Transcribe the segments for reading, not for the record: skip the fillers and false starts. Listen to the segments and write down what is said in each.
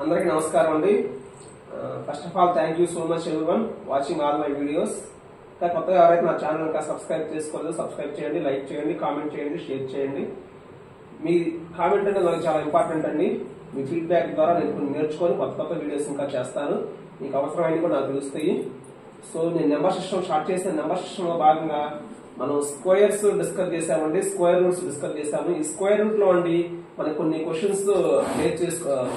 అందరికీ నమస్కారం అండి. First of all thank you so much everyone watching all my videos. కొత్తగా ఎవరైతే నా ఛానల్ ఇంకా సబ్స్క్రైబ్ చేసుకోలేదో సబ్స్క్రైబ్ చేయండి, లైక్ చేయండి, కామెంట్ చేయండి, షేర్ చేయండి. మీ కామెంట్ అనేది నాకు చాలా ఇంపార్టెంట్ అండి. మీ ఫీడ్బ్యాక్ ద్వారా నేను కొన్ని నేర్చుకొని కొత్త కొత్త వీడియోస్ ఇంకా చేస్తాను. మీకు అవసరమైనవి కూడా నాకు తెలుస్తాయి. సో నేను నెంబర్ సిస్టమ్ స్టార్ట్ చేసిన నెంబర్ సిస్టమ్ లో భాగంగా మనం స్క్వేర్స్ డిస్కస్ చేసామండి, స్క్వేర్ రూట్స్ డిస్కస్ చేసాము. ఈ స్క్వేర్ రూట్ లో అండి మనకి కొన్ని క్వశ్చన్స్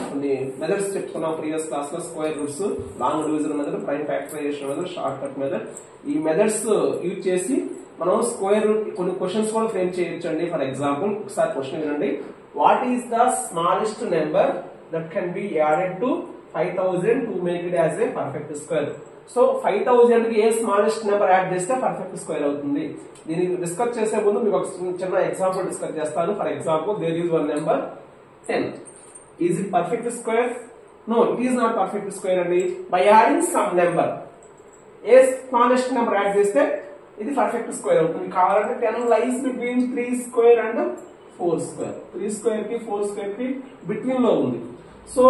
కొన్ని మెథడ్స్ చెప్పుకున్నాం ప్రీవియస్ క్లాస్ లో. Square roots, long division method, prime factorisation method, short cut method. ఈ మెథడ్స్ యూజ్ చేసి మనం స్క్వేర్ రూట్ కొన్ని క్వశ్చన్స్ కూడా ఫ్రేమ్ చేయొచ్చండి. ఫర్ ఎగ్జాంపుల్ ఒకసారి క్వశ్చన్ వినండి. What is the smallest number that can be added to 5000 to make it as a perfect square? So 5000 కి ఏ smallest number add చేస్తే పర్ఫెక్ట్ స్క్వేర్ అవుతుంది? దీన్ని డిస్కస్ చేసే ముందు మీకు ఒక చిన్న ఎగ్జాంపుల్ డిస్కస్ చేస్తాను. For example there is one number 10. Is it perfect square? No, it is not perfect square అండి. By adding some number, a smallest number add చేస్తే ఇది పర్ఫెక్ట్ స్క్వేర్ అవుతుంది. కావాలంటే 10 lies between 3 square and 4 square. 3 square కి 4 square కి between లో ఉంది. So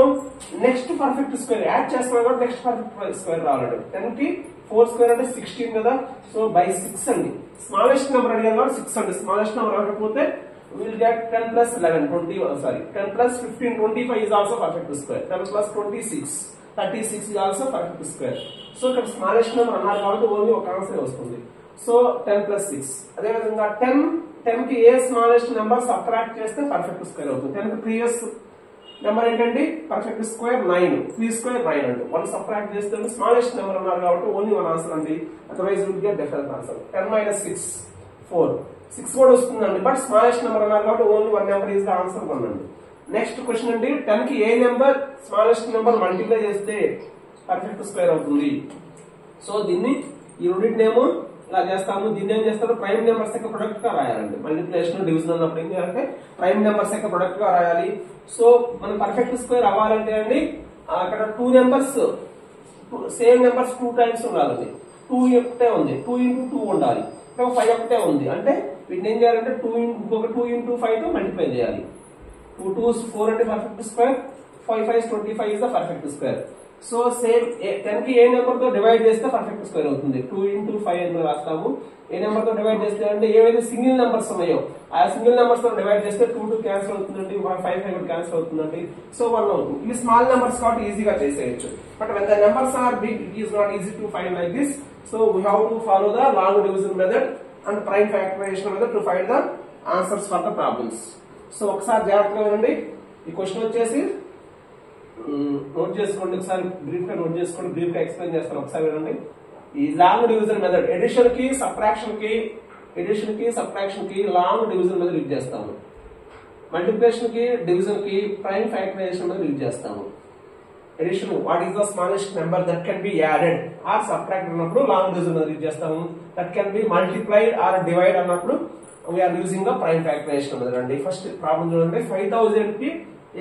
next perfect square add చేస్తాం కాబట్టి నెక్స్ట్ పర్ఫెక్ట్ స్క్వేర్ రావాలండి. 10 కి 4 స్క్వేర్ అంటే 16 కదా. సో బై 6 అండి. స్మాలెస్ట్ నెంబర్ అడిగారు కాబట్టి 6 అండి. స్మాలెస్ట్ నెంబర్ రాకపోతే will get 10 plus 11 10 plus 15 25 is also perfect square. 10 plus 26 36 is also perfect square. So ఇక్కడ స్మాలెస్ట్ నెంబర్ అన్నారు కాబట్టి ఓన్లీ ఒక ఆన్సర్ వస్తుంది. So 10 plus 6. అదే విధంగా 10 కి ఏ స్మాలెస్ట్ నెంబర్ సబ్ట్రాక్ట్ చేస్తే పర్ఫెక్ట్ స్క్వేర్ అవుతుంది? 10 కి ప్రీవియస్ నెంబర్ ఏంటండి పర్ఫెక్ట్ స్క్వేర్? 9. 3 స్క్వేర్ 9 అండి. 1 సబ్ట్రాక్ట్ చేస్తే స్మాలెస్ట్ నెంబర్ అన్నారు కాబట్టి ఓన్లీ వన్ ఆన్సర్ అండి. Otherwise will get different answer. 10 minus 6 4. 6 కూడా వస్తుందండి, బట్ స్మాలెస్ట్ నెంబర్ అన్నారు కాబట్టి only one number is the answer 1 అండి. నెక్స్ట్ క్వశ్చన్ అండి, 10 కి ఏ నెంబర్ స్మాలెస్ట్ నెంబర్ మల్టిప్లై చేస్తే పర్ఫెక్ట్ స్క్వేర్ అవుతుంది? సో దీన్ని ఈ రెండింటినేమో ఇలా చేస్తాము. దీన్ని ఏం చేస్తారు? ప్రైమ్ నెంబర్స్ యొక్క ప్రొడక్ట్ గా రాయాలండి. మల్టిప్లికేషన్ డివిజన్ అన్నప్పుడు ఏం చేయాలంటే ప్రైమ్ నెంబర్స్ యొక్క ప్రొడక్ట్ గా రాయాలి. సో మనం పర్ఫెక్ట్ స్క్వేర్ అవ్వాలంటే అండి అక్కడ 2 నెంబర్స్ సేమ్ నెంబర్స్ 2 టైమ్స్ ఉండాలండి. 2 ఒకటే ఉంది, 2 into 2 ఉండాలి. 5 ఒకటే ఉంది అంటే వీటిని ఏం చేయాలంటే 2 into 5 తో మల్టిప్లై చేయాలి. 2 2s 4 అంటే perfect square, 5 5s 25 is the perfect square. So same 10 కి ఏ నెంబర్ తో డివైడ్ చేస్తే పర్ఫెక్ట్ స్క్వేర్ అవుతుంది? 2 into 5 అని రాస్తాము. ఏ నెంబర్ తో డివైడ్ చేస్తే అంటే ఏవైతే సింగిల్ నెంబర్స్ ఉన్నాయో ఆ సింగిల్ నెంబర్స్ తో డివైడ్ చేస్తే 2 2 క్యాన్సిల్ అవుతుందండి, 5 5 క్యాన్సిల్ అవుతుందండి. సో 1 అవుతుంది. ఇవి స్మాల్ నెంబర్స్ కాబట్టి ఈజీగా చేసేయచ్చు. But when the numbers are big it is not easy to find like this. So we have to follow the long division method and prime factorisation method to find the answers for the problems. So ఒకసారి జాగ్రత్తగా వినండి. ఈ question వచ్చేసి note చేసుకోండి, ఒకసారి brief గా note చేసుకోండి, brief గా ఎక్స్ప్లెయిన్ చేస్తాను. ఒకసారి వినండి. ఈ లాంగ్ డివిజన్ మెథడ్ ఎడిషన్ కి సబ్ట్రాక్షన్ కి లాంగ్ డివిజన్ మెథడ్ యూజ్ చేస్తాము. మల్టిప్లికేషన్ కి డివిజన్ కి ప్రైమ్ ఫ్యాక్టరైజేషన్ మెథడ్ యూజ్ చేస్తాము. Addition what is the smallest number that can be added or subtract అన్నప్పుడు లాంగ్ డివిజన్ మెథడ్ యూజ్ చేస్తాము. That can be multiplied or divide అన్నప్పుడు we are using the prime factorisation method అండి. First problem చూడండి. 5000 కి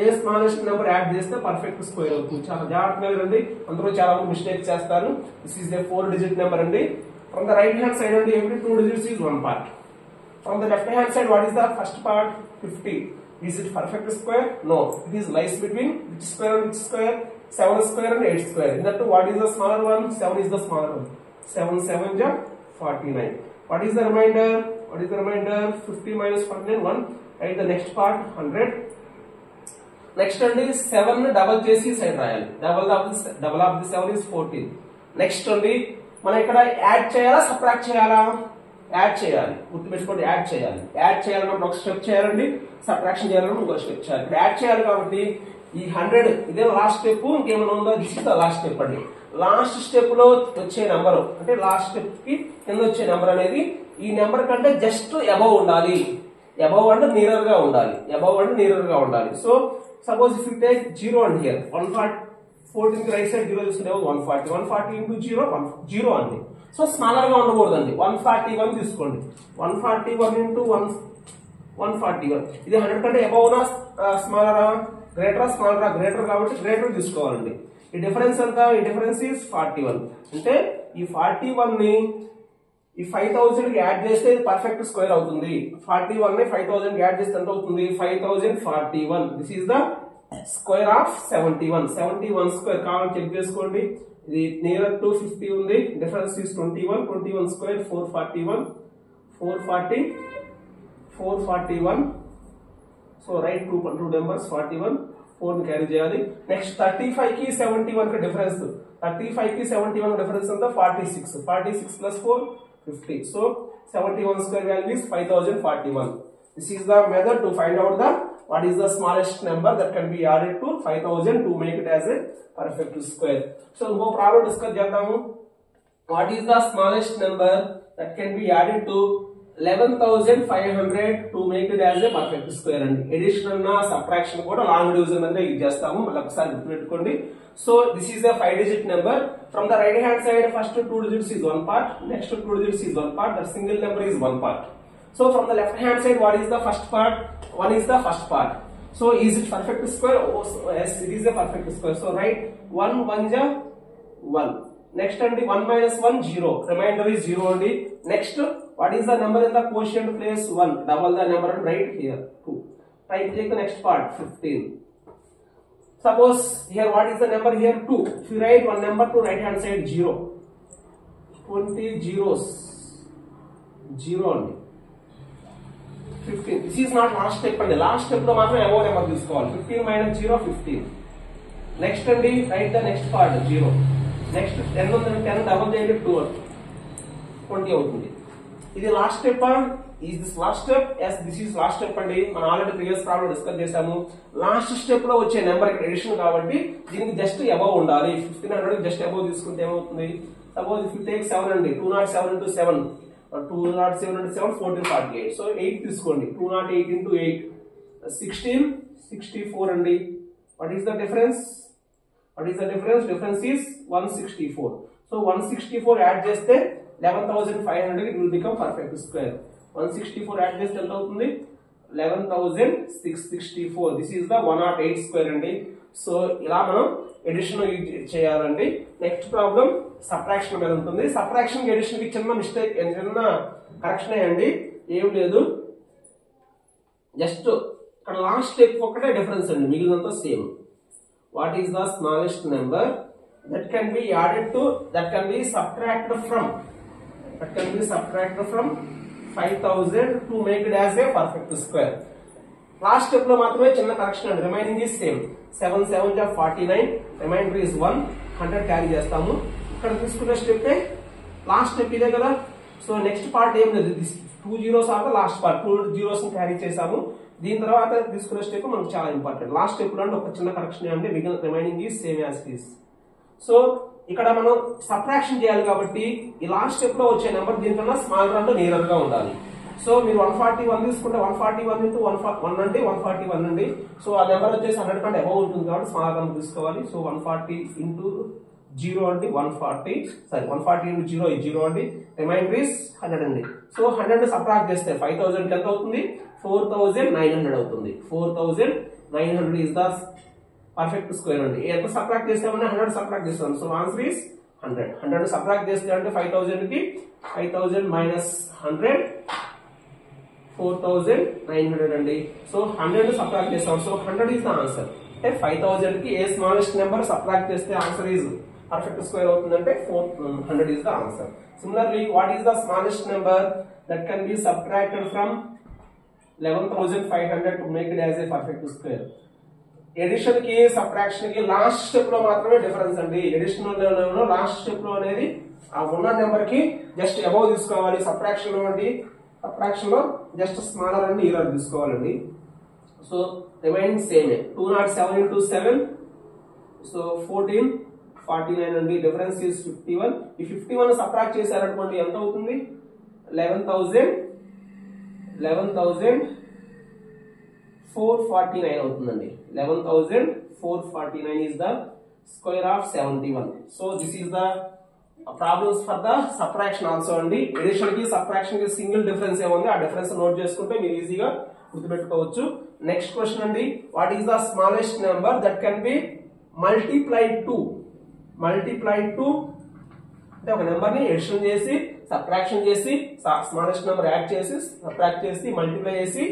ఏ smallest number add చేస్తే perfect square అవుతుంది? చాలా జాగ్రత్తగా వినండి, అందరూ చాలా మిస్టేక్ చేస్తారు. This is a 4 digit number అండి. From the right hand side అండి every 2 digits is 1 part. From the left hand side what is the first part? 50. Is it perfect square? No, it is lies between which square and which square? 7 square and 8 square. In that what is the smaller one? 7 is the smaller one. 7 7 ja 49. What is the remainder? 50 minus 49 1. Write the next part 100. Next అండి 7 double చేసి side రాయాలి. Double of the 7 is 14. Next అండి మనం ఇక్కడ add చేయాలా subtract చేయాలా? Add చేయాలి. గుర్తుపెట్టుకోండి, యాడ్ చేయాలి. యాడ్ చేయాలన్నప్పుడు ఒక స్టెప్ చేయాలండి, సబ్ట్రాక్షన్ చేయాలన్నప్పుడు ఇంకో స్టెప్ చేయాలి. ఇప్పుడు యాడ్ చేయాలి కాబట్టి ఈ 100 ఇదే లాస్ట్ స్టెప్. ఇంకేమైనా ఉందో this is the last step అండి. లాస్ట్ స్టెప్ లో వచ్చే నెంబర్ అంటే లాస్ట్ స్టెప్ కి కింద వచ్చే నెంబర్ అనేది ఈ నెంబర్ కంటే జస్ట్ అబౌవ్ ఉండాలి. అబౌవ్ అంటే నియర్ గా ఉండాలి. So suppose if you take 0 and here 114 కి రైట్ సైడ్ 0 తీసుకుంటే 140 into 0 అండి. సో స్మాలర్ గా ఉండకూడదండి. 141 తీసుకోండి. 141 into 141 ఇది 100 కంటే అబౌవ్ నా స్మాలరా గ్రేటరా? గ్రేటర్ కాబట్టి గ్రేటర్ తీసుకోవాలండి. ఈ డిఫరెన్స్ ఎంత? ఈ డిఫరెన్స్ ఈస్ 41. అంటే ఈ 41 ని ఈ 5000 కి యాడ్ చేస్తే ఇది పర్ఫెక్ట్ స్క్వేర్ అవుతుంది. 41 ని 5000 కి యాడ్ చేస్తే ఎంత అవుతుంది? 5041. This is the square of 71. 71 square కావాలని చెక్ చేసుకోండి. ఇది నియర్ టు 50 ఉంది. Difference is 21. 21 square 441. 441. So right two numbers 41. 4 ని క్యారీ చేయాలి. నెక్స్ట్ 35 కి 71 కి డిఫరెన్స్. 35 కి 71 డిఫరెన్స్ అంతా 46. 46 plus 4 50. So 71 square value is 5041. This is the method to find out the what is the smallest number that can be added to 5000 to make it as a perfect square. So no problem discuss చేద్దాము. What is the smallest number that can be added to 11,500 to make it as a perfect square అండి. Edition నా subtraction కూడా long division మీద use చేస్తాము. మళ్ళీ ఒకసారి గుర్తుపెట్టుకోండి. So this is a 5-digit number. From the right hand side, first 2 digits is one part, next 2 digits is one part, that single number is one part. So from the left hand side, what is the first part? 1 is the first part. So is it perfect square? Oh, yes, it is a perfect square. So write 1 1 ja 1. Next and 1 minus 1 0. Remainder is 0 only. Next, what is the number in the quotient place? 1. Double the number and write here 2. Right, take the next part 15. Suppose here what is the number here? 2. If you write one number to right hand side 0. 20 zeros. 0 only. 15. This is not last step and the last step lo matrame above number తీసుకోవాలి. 15 minus 0 15. Next and write the next part 0. Next 10 ఉంది 10 double చేయండి 2 20 అవుతుంది. ఇది last step. is this last step? Yes, this is last step అండి. మనం already previous problem discuss చేసాము. Last step లో వచ్చే నెంబర్ ఇక్కడ ఎడిషన్ కాబట్టి దీనికి జస్ట్ అబౌవ్ ఉండాలి. 1500 జస్ట్ అబౌవ్ తీసుకుంటే ఏమవుతుంది? సపోజ్ ఇఫ్ యు టేక్ 7 అండి, 207 into 7 207 into 7 1448. సో 8 తీసుకోండి. 208 into 8 16 64 అండి. What is the difference? Difference is 164. So 164 add చేస్తే 11,500 it will become perfect square. 164 add చేస్తే ఎంత అవుతుంది? 11,664. This is the 108 square అండి. సో ఇలా మనం ఎడిషన్ చేయాలండి. నెక్స్ట్ ప్రాబ్లం సబ్ట్రాక్షన్ మీద ఉంటుంది. సబ్ట్రాక్షన్ ఎడిషన్ కి చిన్న మిస్టేక్, చిన్న కరెక్షన్ అండి, ఏం లేదు. జస్ట్ ఇక్కడ లాస్ట్ స్టెప్ ఒకటే డిఫరెన్స్ అండి, మిగిలినంతా same. What is the smallest number that can be added to, that can be subtracted from 5,000 to make it as a perfect square? Last step లో మాత్రమే చిన్న కరెక్షన్ అండి. Remaining is same. 7 7 ja 49. Remainder is 1. 100 carry చేస్తాము. ఇక్కడ తీసుకున్న step last step ఇదే కదా. So next part ఏం లేదు. 2 zeros are last part. 2 zeros ని క్యారీ చేసాము. దీని తర్వాత తీసుకున్న స్టెప్ మనకు చాలా ఇంపార్టెంట్. లాస్ట్ స్టెప్ లో ఒక చిన్న కరెక్షన్ అంటే remaining is same as it is. So ఇక్కడ మనం సబ్ట్రాక్షన్ చేయాలి కాబట్టి ఈ లాస్ట్ స్టెప్ లో వచ్చే నెంబర్ దీనికన్నా స్మాలర్ అంటే నియరర్ గా ఉండాలి. సో మీరు 141 తీసుకుంటే 141 into 1 అంటే 141 అండి. సో ఆ నెంబర్ వచ్చేసి 100 కంటే అబౌవ్ ఉంటుంది కాబట్టి స్మాలర్ నెంబర్ తీసుకోవాలి. సో 140 into 0 అండి 140. 140 into 0 is 0 అండి. రిమైండర్ ఇస్ 100 అండి. సో 100 సబ్ట్రాక్ట్ చేస్తే 5,000 ఎంత అవుతుంది? 4,900 అవుతుంది. 4,900 is the perfect square అండి. ఎంత సబ్ట్రాక్ట్ చేస్తామని 100 సబ్ట్రాక్ట్ చేస్తాం. So answer is 100. 100 సబ్ట్రాక్ట్ చేస్తే అంటే 5,000 కి 5,000 minus 100 4,900 అండి. సో 100 సబ్ట్రాక్ట్ చేస్తాం. So 100 is the answer. అంటే 5,000 కి ఏ స్మాలెస్ట్ నెంబర్ సబ్ట్రాక్ట్ చేస్తే ఆన్సర్ ఇస్ పర్ఫెక్ట్ స్క్వేర్ అవుతుందంటే 400 is the answer. Similarly, what is the smallest number that can be subtracted from 11,500 to make it as a perfect square? Addition కి subtraction కి last step లో మాత్రమే difference అండి. Edition లో last step లో అనేది ఆ ఉన్న నెంబర్ కి జస్ట్ అబౌవ్ తీసుకోవాలి. సబ్ట్రాక్షన్ లో జస్ట్ స్మాలర్ అండ్ ఈరర్ తీసుకోవాలండి. So remaining same. 207 into 7 so 1449 అండి. Difference is 51. ఈ 51 సబ్ట్రాక్ట్ చేశారనుకోండి ఎంత అవుతుంది? 11,449 అవుతుందండి. 11,449 is the square of 71. So this is the problems for the subtraction also అండి. ఎడిషన్ కి సబ్ట్రాక్షన్ కి సింగిల్ డిఫరెన్స్ ఏముంది ఆ డిఫరెన్స్ నోట్ చేసుకుంటే మీరు ఈజీగా గుర్తుపెట్టుకోవచ్చు. నెక్స్ట్ క్వశ్చన్ అండి, what is the smallest number that can be multiplied to? అంటే ఒక నెంబర్ ని ఎడిషన్ చేసి సబ్ట్రాక్షన్ చేసి స్మాలెస్ట్ నెంబర్ యాడ్ చేసి సబ్ట్రాక్ట్ చేసి మల్టిప్లై చేసి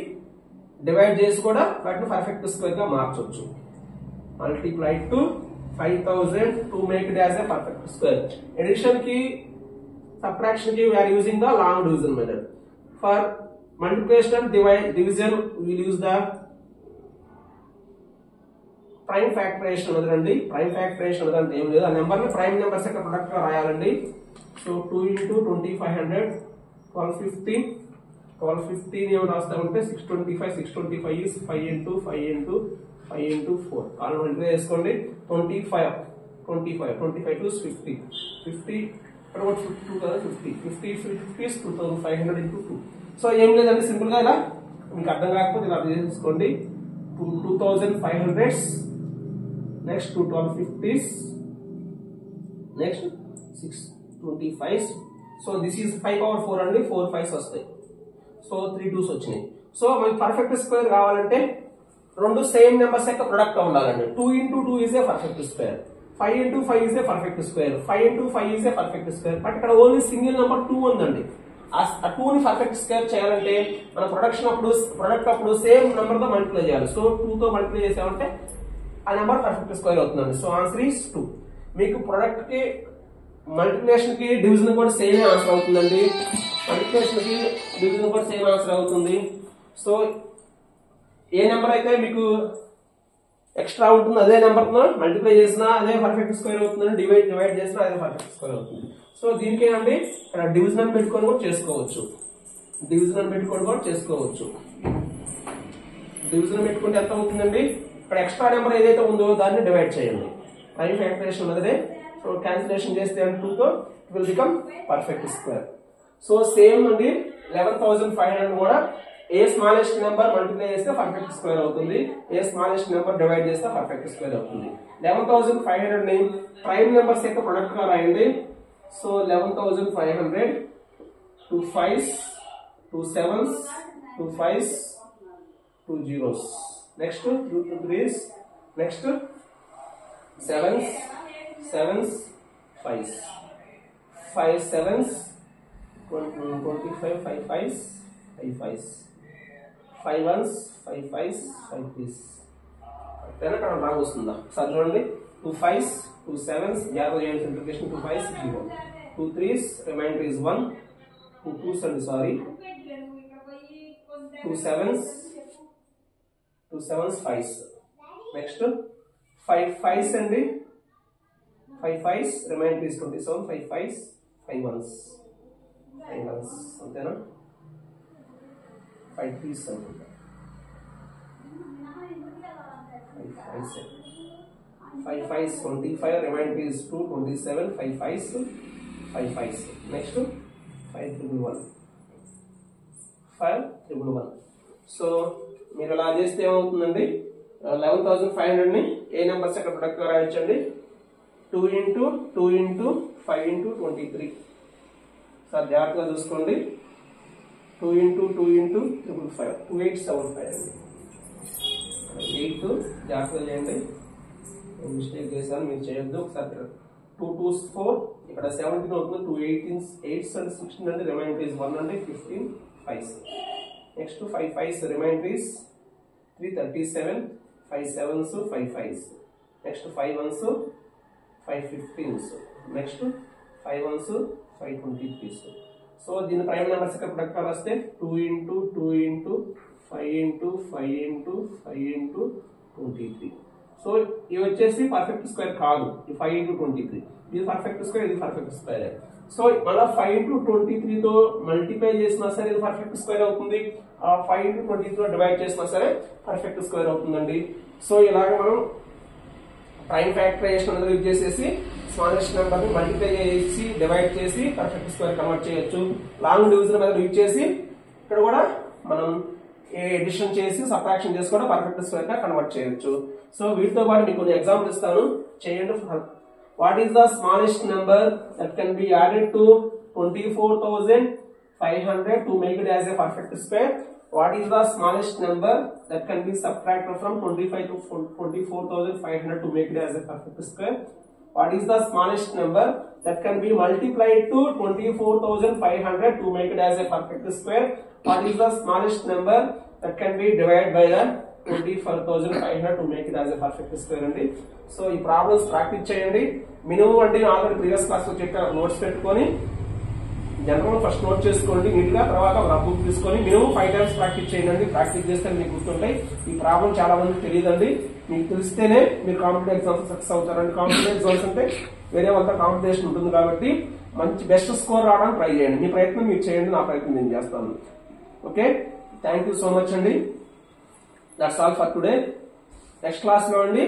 డివైడ్ చేసి కూడా వాటిని పర్ఫెక్ట్ స్క్వేర్ గా మార్చొచ్చు. multiplied to 5000 to make it as a perfect square. Addition key, subtraction key, we are using the long division method. For multiplication and division, we will use the prime factorization another prime factorization another name a number prime numbers యొక్క product గా రాయాలండి. So 2 into 2500 1215 ఏమో రాస్తామంటే 625 is 5 into 5 into 5 into 4 column multiply చేసుకోండి. 25 to 50 about 2 కదా 50 is 2500 into 2. So ఏం లేదండి, simple గా ఇలా మీకు అర్థం కాకపోతే ఇలా చేసుకోండి. 2500 next 2 1250s, next 625. So this is 5 power 4 అండి, 4 5s వస్తాయి. సో 3 2s వచ్చినాయి. సో మనకి పర్ఫెక్ట్ స్క్వేర్ కావాలంటే రెండు సేమ్ నెంబర్స్ యొక్క ప్రొడక్ట్ ఉండాలండి. 2 into 2 is a perfect square, 5 into 5 is a perfect square, 5 into 5 is a perfect square. But ఇక్కడ only single number 2 ఉందండి. ఆ 2 ని పర్ఫెక్ట్ స్క్వేర్ చేయాలంటే మన ప్రొడక్ట్ అప్పుడు సేమ్ నెంబర్ తో మల్టిప్లై చేయాలి. సో 2 తో మల్టిప్లై చేసామంటే ఆ నెంబర్ పర్ఫెక్ట్ స్క్వేర్ అవుతుందండి. So answer is 2. మీకు ప్రొడక్ట్ కి మల్టిప్లికేషన్ కి డివిజన్ కూడా సేమ్ ఆన్సర్ అవుతుందండి. మల్టిప్లికేషన్ కి డివిజన్ కూడా సేమ్ ఆన్సర్ అవుతుంది. సో ఏ నెంబర్ అయితే మీకు ఎక్స్ట్రా ఉంటుంది అదే నెంబర్ తో మల్టిప్లై చేసినా అదే పర్ఫెక్ట్ స్క్వేర్ అవుతుందండి. డివైడ్ చేసినా అదే పర్ఫెక్ట్ స్క్వేర్ అవుతుంది. సో దీనికి ఏంటంటే ఇక్కడ డివిజన్ పెట్టుకొని కూడా చేసుకోవచ్చు. డివిజన్ పెట్టుకుంటే ఎంత అవుతుందండి, ఇక్కడ ఎక్స్ట్రా నెంబర్ ఏదైతే ఉందో దాన్ని డివైడ్ చేయండి. ప్రైమ్ ఫ్యాక్టరైజేషన్ ఉన్నదే. సో క్యాన్సిలేషన్ చేస్తే 2 తో it will become perfect square. So same అండి 11500 కూడా ఏ స్మాలెస్ట్ నెంబర్ మల్టిప్లై చేస్తే పర్ఫెక్ట్ స్క్వేర్ అవుతుంది, ఏ స్మాలెస్ట్ నెంబర్ డివైడ్ చేస్తే పర్ఫెక్ట్ స్క్వేర్ అవుతుంది. 11500 ని ప్రైమ్ నెంబర్స్ యొక్క ప్రొడక్ట్ గా రాయండి. So 11500 2 5s 2 7s 2 5s 2 zeros, next 2 3s, next 7s 5s 5 7s 25 5 5s 5 5s 5 1s 5 5s 5 3s. then అక్కడ రాంగ్ వస్తుందా సార్ చూడండి. 2 5s 2 7s జాగ్రత్త చేయండి simplification. 2 5s 0 2 3s reminder is 1 2 2s అండి sorry 2 7s 5s, next 5 5s అండి 5 5s remainder is 27 5 5s 5 1s అంతేనా. 5 3s అనుకుంటా 5 5s 25 reminder is 2 27 5 5s 5 5s, next 5 1 1. So మీరు అలా చేస్తే ఏమవుతుందండి, 11500 ని ఏ నెంబర్స్ అక్కడ ప్రొడక్ట్ గా రాయొచ్చండి. 2 into 2 into 5 into 23. సార్ జాగ్రత్తగా చూసుకోండి. 2 into 2 into 555 2875 అండి. 8 జాగ్రత్తగా చేయండి, మిస్టేక్ చేశాను మీరు చేయొద్దు. ఒకసారి 2 2s 4 ఇక్కడ 17 అవుతుంది. 2 18s 8s and 16 అంటే రిమైండర్ is 1 అంటే 15 5s. Next 5 5s remainder is 337 5 7s 5 5s, next 5 1s 5 15s, next 5 1s 5 23s. So దీని ప్రైమ్ నెంబర్స్ ఇక్కడ ప్రొడక్ట్ వస్తే 2 into 2 into 5 into 5 into 5 into 23. So ఇవి వచ్చేసి పర్ఫెక్ట్ స్క్వేర్ కాదు, 5 into 23 ఇది perfect square, ఇది పర్ఫెక్ట్ స్క్వేర్. సో మళ్ళీ 5 into 23 తో మల్టిప్లై చేసినా సరే ఇది పర్ఫెక్ట్ స్క్వేర్ అవుతుంది, 5 into 23 తో డివైడ్ చేసినా సరే పర్ఫెక్ట్ స్క్వేర్ అవుతుందండి. సో ఇలాగ మనం ప్రైమ్ ఫ్యాక్టరైజేషన్ అనేది యూజ్ చేసేసి స్మాలెస్ట్ నెంబర్ ని మల్టిప్లై చేసి డివైడ్ చేసి పర్ఫెక్ట్ స్క్వేర్ కన్వర్ట్ చేయొచ్చు. లాంగ్ డివిజన్ మెథడ్ యూజ్ చేసి ఇక్కడ కూడా మనం ఎడిషన్ చేసి సబ్ట్రాక్షన్ చేసి కూడా పర్ఫెక్ట్ స్క్వేర్ గా కన్వర్ట్ చేయొచ్చు. సో వీటితో పాటు మీకు కొన్ని ఎగ్జాంపుల్ ఇస్తాను, చేయండి. What is the smallest number that can be added to 24,500 to make it as a perfect square? What is the smallest number that can be subtracted from 25 to 24,500 to make it as a perfect square? What is the smallest number that can be multiplied to 24,500 to make it as a perfect square? What is the smallest number that can be divided by the 24,500 to make it as a perfect square అండి. So ఈ problems practice చేయండి. Minimum అంటే already previous class లో చెప్పాను, notes పెట్టుకొని general first note చేసుకోండి neat గా, తర్వాత రఫ్ బుక్ తీసుకొని మినిమం 5 టైమ్స్ ప్రాక్టీస్ చేయండి. ప్రాక్టీస్ చేస్తే మీకు గుర్తుంటాయి. ఈ ప్రాబ్లం చాలా మందికి తెలియదండి, మీకు తెలిస్తేనే మీరు కాంపిటేటివ్ ఎగ్జామ్స్ సక్సెస్ అవుతారండి. కాంపిటేటివ్ ఎగ్జామ్స్ అంటే వేరే వాళ్ళతో కాంపిటీషన్ ఉంటుంది కాబట్టి మంచి బెస్ట్ స్కోర్ రావడానికి ట్రై చేయండి. మీ ప్రయత్నం మీరు చేయండి, నా ప్రయత్నం నేను చేస్తాను. Okay, thank you so much అండి. That's all for today. Next class లో అండి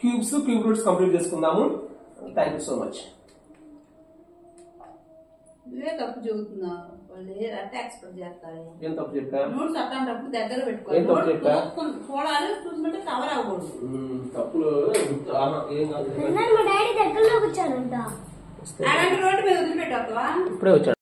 క్యూబ్స్, క్యూబ్ రూట్స్ కంప్లీట్ చేసుకుందాము. Thank you so much. తప్పు చెబుతున్నా వాళ్ళు అంటే ఎక్స్పెక్ట్ చేస్తారు. ఏం తప్పు చెప్పా? నోట్స్ అట్లాంటప్పుడు దగ్గర పెట్టుకోవాలి. ఏం తప్పు చెప్పా? చూడాలి, చూసుకుంటే కవర్ అవ్వకూడదు. తప్పులు ఏం కాదు. మా డాడీ దగ్గరలో కూర్చాడంట. అలాంటి రోడ్డు మీద వదిలిపెట్టవా? ఇప్పుడే వచ్చాడు.